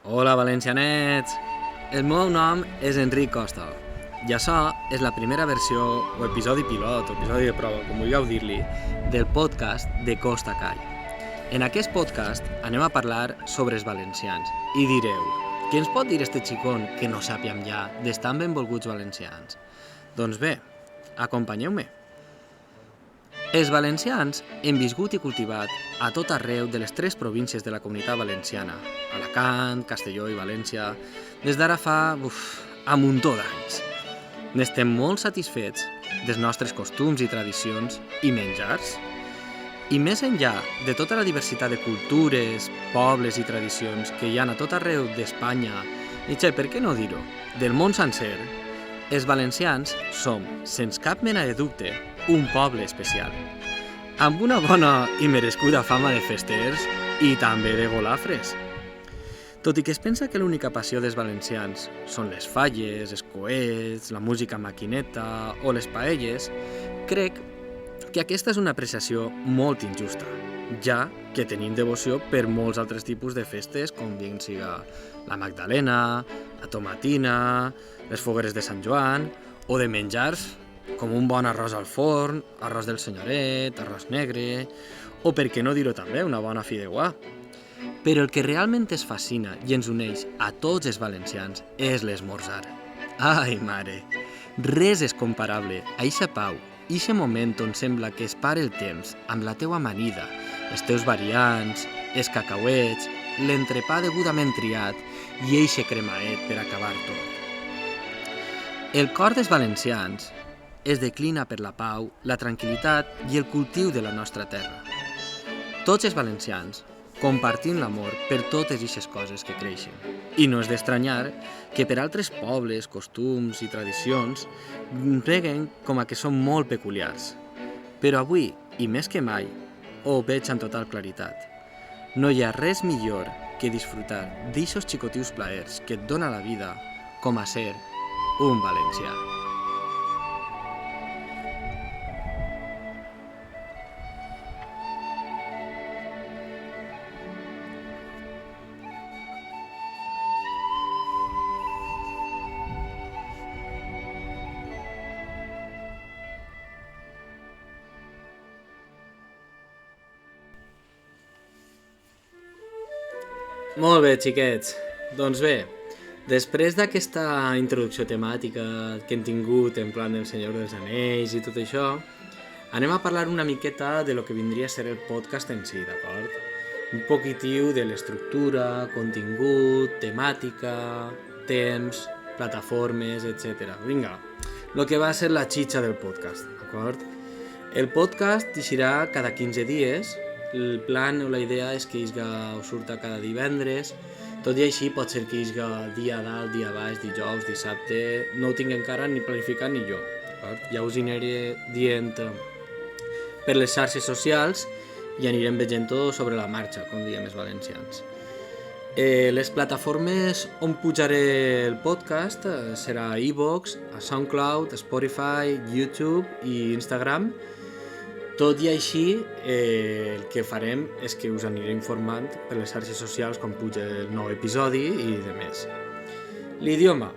Hola, valencianets! El meu nom és Enric Costa i això és la primera versió, o episodi pilot, o episodi de prova, com vulgueu dir-li, del podcast de Costa Call. En aquest podcast anem a parlar sobre els valencians i direu, què ens pot dir este xicón que no sàpiem ja d'estan benvolguts valencians? Doncs bé, acompanyeu-me. Els valencians hem viscut i cultivat a tot arreu de les 3 províncies de la Comunitat Valenciana, Alacant, Castelló i València, des d'ara fa a muntó d'anys. N'estem molt satisfets dels nostres costums i tradicions i menjars. I més enllà de tota la diversitat de cultures, pobles i tradicions que hi ha a tot arreu d'Espanya, i per què no dir-ho, del món sencer, els valencians som, sense cap mena de dubte, un poble especial, amb una bona i merescuda fama de festers i també de golafres. Tot i que es pensa que l'única passió dels valencians són les falles, els coets, la música maquineta o les paelles, crec que aquesta és una apreciació molt injusta, ja que tenim devoció per molts altres tipus de festes, com bien siga la Magdalena, la tomatina, les fogueres de Sant Joan, o de menjars com un bon arròs al forn, arròs del senyoret, arròs negre, o per què no dir-ho també, una bona fideuà. Però el que realment es fascina i ens uneix a tots els valencians és l'esmorzar. Ai, mare! Res és comparable a eixa pau, eixe moment on sembla que es para el temps amb la teua amanida, els teus variants, els cacauets, l'entrepà degudament triat i eixe cremaet per acabar tot. El cor dels valencians es declina per la pau, la tranquil·litat i el cultiu de la nostra terra. Tots els valencians compartim l'amor per totes aquestes coses que creixen. I no és d'estranyar que per altres pobles, costums i tradicions reguen com a que són molt peculiars. Però avui, i més que mai, ho veig amb total claritat. No hi ha res millor que disfrutar d'eixos xicotius plaers que et dona la vida com a ser un valencià. Molt bé, xiquets. Doncs bé, després d'aquesta introducció temàtica que hem tingut en plan del Senyor dels Anells i tot això, anem a parlar una miqueta de lo que vindria a ser el podcast en si, d'acord? Un poquitiu de l'estructura, contingut, temàtica, temps, plataformes, etc. Vinga, lo que va ser la xitxa del podcast, d'acord? El podcast eixirà cada 15 dies. El plan o la idea és que o surta cada divendres, tot i així pot ser que dia dalt, dia baix, dijous, dissabte, no ho tinc encara ni planificat ni jo, d'acord? Ja us aniré dient per les xarxes socials i anirem veient-ho sobre la marxa, com diem els valencians. Les plataformes on pujaré el podcast serà a iVoox, a SoundCloud, Spotify, YouTube i Instagram. Tot i així, el que farem és que us aniré informant per les xarxes socials quan puja el nou episodi i de més. L'idioma,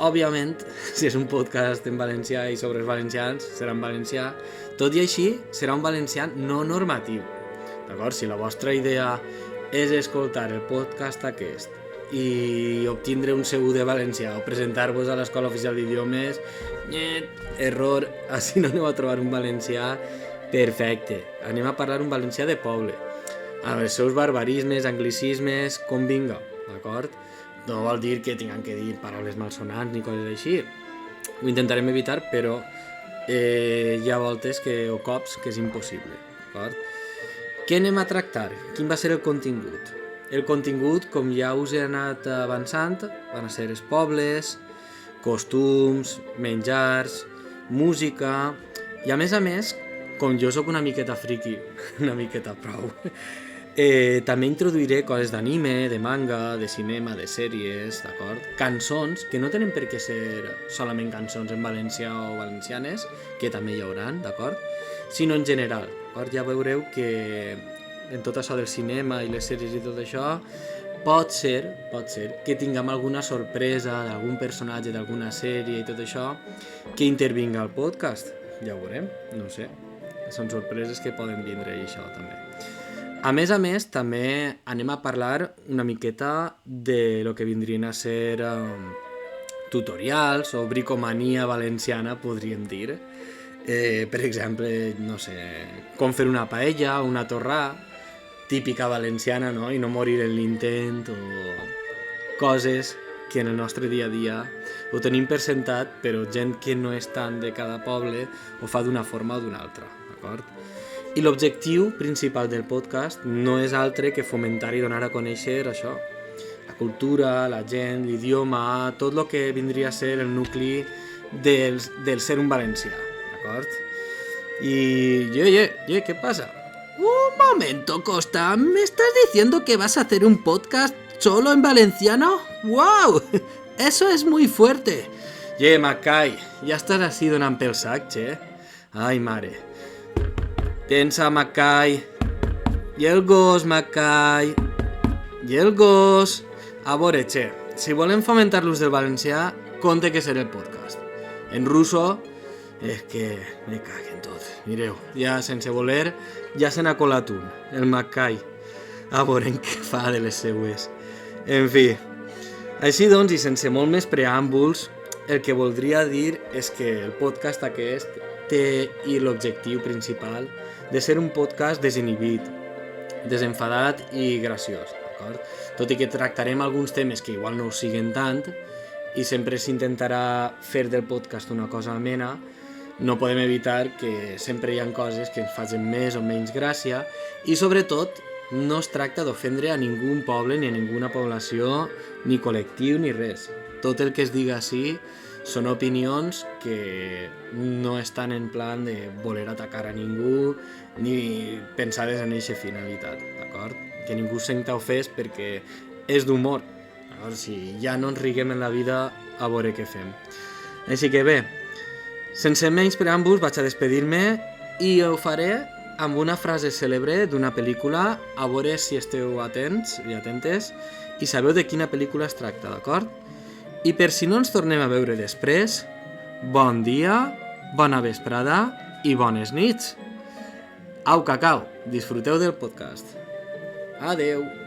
òbviament, si és un podcast en valencià i sobre els valencians, serà en valencià. Tot i així, serà un valencià no normatiu. D'acord? Si la vostra idea és escoltar el podcast aquest i obtindre un C1 de valencià o presentar-vos a l'Escola Oficial d'Idiomes, error, així no aneu a trobar un valencià perfecte. Anem a parlar un valencià de poble, amb els seus barbarismes, anglicismes, com vinga, d'acord? No vol dir que tinguem que dir paraules malsonants ni coses així. Ho intentarem evitar, però hi ha voltes o cops que és impossible, d'acord? Què anem a tractar? Quin va ser el contingut? El contingut, com ja us he anat avançant, van ser els pobles, costums, menjars, música i a més, com jo sóc una miqueta friki, una miqueta prou, també introduiré coses d'anime, de manga, de cinema, de sèries, d'acord? Cançons, que no tenen per què ser solament cançons en valencià o valencianes, que també hi hauran, d'acord? Sinó en general, d'acord? Ja veureu que en tot això del cinema i les sèries i tot això pot ser que tinguem alguna sorpresa d'algun personatge d'alguna sèrie i tot això que intervinga al podcast. Ja ho veurem, no sé. Són sorpreses que poden vindre i això també. A més, també anem a parlar una miqueta de lo que vindrien a ser tutorials o bricomania valenciana, podríem dir. Per exemple, no sé, com fer una paella o una torrà, típica valenciana, no? I no morir en l'intent, o coses que en el nostre dia a dia ho tenim per sentat, però gent que no és tant de cada poble ho fa d'una forma o d'una altra, d'acord? I l'objectiu principal del podcast no és altre que fomentar i donar a conèixer això, la cultura, la gent, l'idioma, tot el que vindria a ser el nucli del ser un valencià, d'acord? Y, ¿qué pasa? Un momento, Costa, ¿me estás diciendo que vas a hacer un podcast solo en valenciano? ¡Wow! Eso es muy fuerte. Macay, ja estàs així donant pel sac, che? Ai, mare. Tensa, Macay. I el gos, Macay. I el gos. A veure, che, si volem fomentar l'ús del valencià, compte que serà el podcast. En russo, és que me caguen tot. Mireu, ja sense voler, ja se n'ha colat un, el Macay. A veure què fa de les seues. En fi, així doncs, i sense molt més preàmbuls, el que voldria dir és que el podcast aquest té l'objectiu principal de ser un podcast desinhibit, desenfadat i graciós, d'acord? Tot i que tractarem alguns temes que igual no ho siguen tant i sempre s'intentarà fer del podcast una cosa amena, no podem evitar que sempre hi ha coses que ens facin més o menys gràcia i sobretot no es tracta d'ofendre a ningú poble ni a ninguna població ni col·lectiu ni res. Tot el que es diga així són opinions que no estan en plan de voler atacar a ningú ni pensades en eixa finalitat, d'acord? Que ningú senta ofès perquè és d'humor. Si ja no ens riguem en la vida, a veure què fem. Així que bé, sense menys preàmbuls vaig a despedir-me i ho faré amb una frase cèlebre d'una pel·lícula, a veure si esteu atents i atentes i sabeu de quina pel·lícula es tracta, d'acord? I per si no ens tornem a veure després, bon dia, bona vesprada i bones nits. Au, cacau, disfruteu del podcast. Adeu.